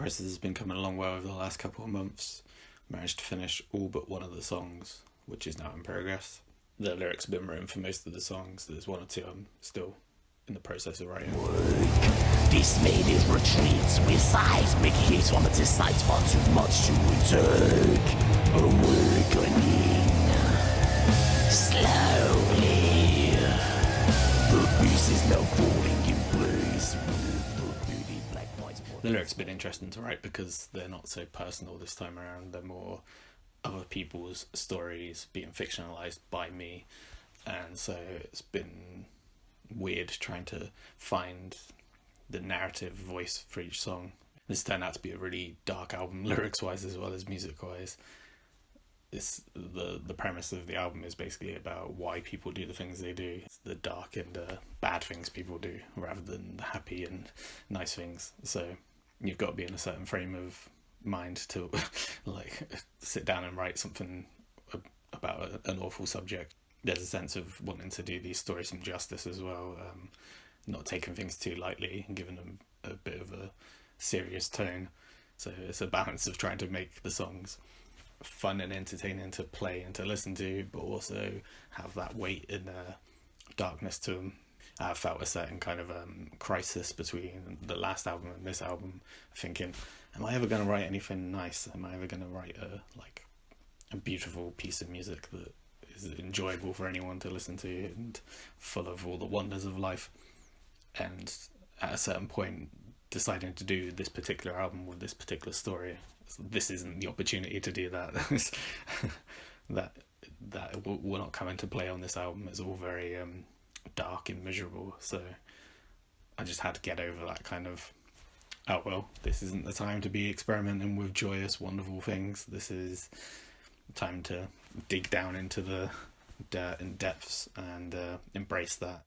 process has been coming along well over the last couple of months. Managed to finish all but one of the songs, which is now in progress. The lyrics have been written for most of the songs. There's one or two I'm still in the process of writing. Dismayed retreats with seismic heat from the sights far too much to take. Awakening slowly. The beast is now falling in place with the beauty black white. The lyrics have been interesting to write because they're not so personal this time around. They're more other people's stories being fictionalized by me, and so it's been weird trying to find the narrative voice for each song. This turned out to be a really dark album, lyrics wise as well as music wise. The premise of the album is basically about why people do the things they do. It's the dark and bad things people do rather than the happy and nice things. So you've got to be in a certain frame of mind to like sit down and write something about an awful subject. There's a sense of wanting to do these stories some justice as well, not taking things too lightly and giving them a bit of a serious tone. So it's a balance of trying to make the songs fun and entertaining to play and to listen to, but also have that weight and darkness to them. I felt a certain kind of crisis between the last album and this album, thinking, am I ever going to write anything nice? Am I ever going to write a beautiful piece of music that is enjoyable for anyone to listen to and full of all the wonders of life? And at a certain point, deciding to do this particular album with this particular story, this isn't the opportunity to do that. that will not come into play on this album. It's all very dark and miserable, so I just had to get over that kind of, oh well, this isn't the time to be experimenting with joyous, wonderful things. This is time to dig down into the dirt and depths and embrace that.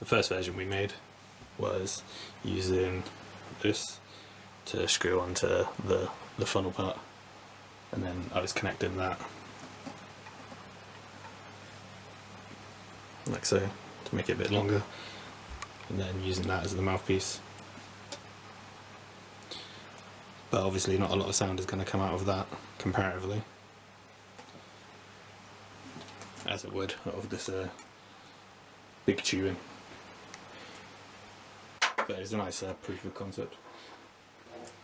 The first version we made was using this to screw onto the funnel part, and then I was connecting that like so to make it a bit longer, and then using that as the mouthpiece. But obviously not a lot of sound is going to come out of that comparatively, as it would out of this big tubing. But it's a nice proof of concept.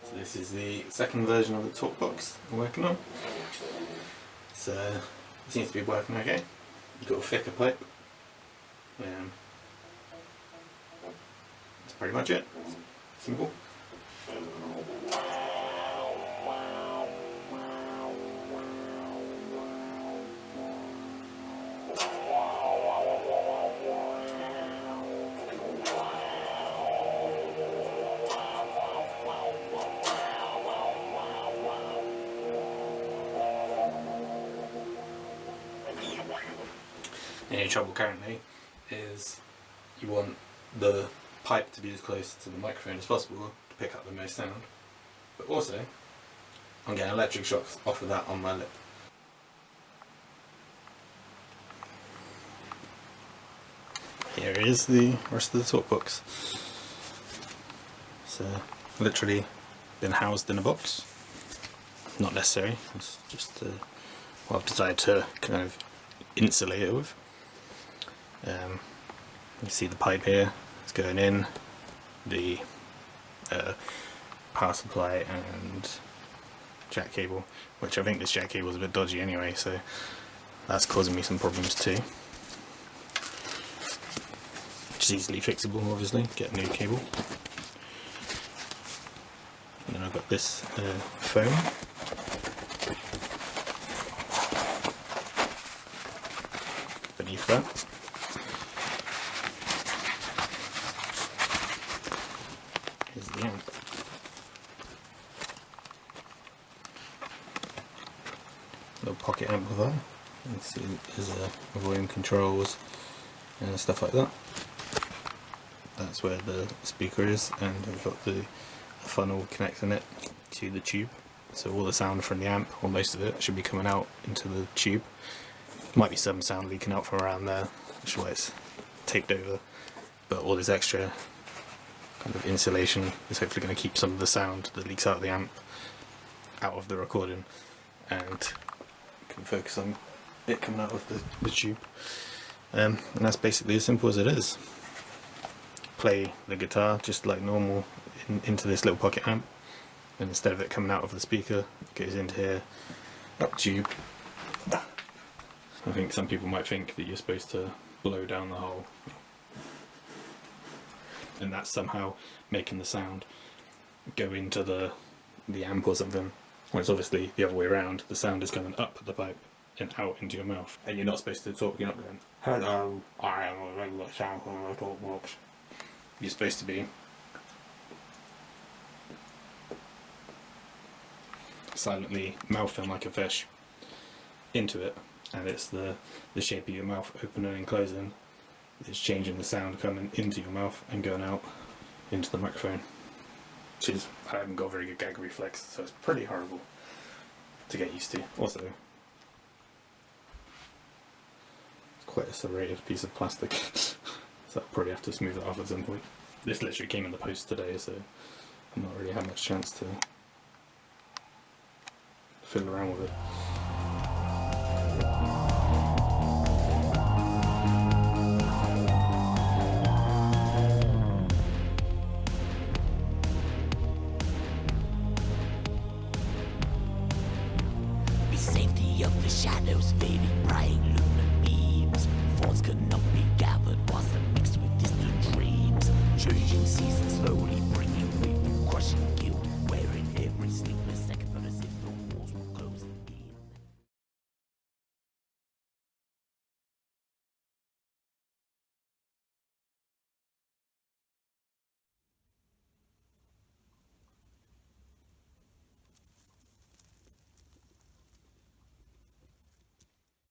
So this is the second version of the Talkbox I'm working on. So it seems to be working okay. You've got a thicker pipe. That's pretty much it. Simple. The only trouble currently is you want the pipe to be as close to the microphone as possible to pick up the most sound, but also I'm getting electric shocks off of that on my lip. Here is the rest of the Talkbox. It's literally been housed in a box. Not necessary, it's just what I've decided to kind of insulate it with. You see the pipe here, it's going in, the power supply and jack cable, which I think this jack cable is a bit dodgy anyway, so that's causing me some problems too. Which is easily fixable, obviously, get a new cable. And then I've got this foam. Beneath that. Here's the amp. Little pocket amplifier. You can see there's volume controls and stuff like that. That's where the speaker is, and I've got the funnel connecting it to the tube. So all the sound from the amp, or most of it, should be coming out into the tube. Might be some sound leaking out from around there, which is why it's taped over. But all this extra kind of insulation is hopefully going to keep some of the sound that leaks out of the amp out of the recording, and can focus on it coming out of the tube. And that's basically as simple as it is. Play the guitar just like normal into this little pocket amp, and instead of it coming out of the speaker, it goes into here, up tube. I think some people might think that you're supposed to blow down the hole, and that's somehow making the sound go into the amp or something, when it's obviously the other way around. The sound is coming up the pipe and out into your mouth, and you're not supposed to talk. You're not going, "Hello, I am a regular sound from a Talkbox." You're supposed to be silently mouthing like a fish into it, and it's the shape of your mouth opening and closing is changing the sound coming into your mouth and going out into the microphone. Which is, I haven't got a very good gag reflex, so it's pretty horrible to get used to. Also, it's quite a serrated piece of plastic. So I'll probably have to smooth it off at some point. This literally came in the post today, so I've not really had much chance to fiddle around with it.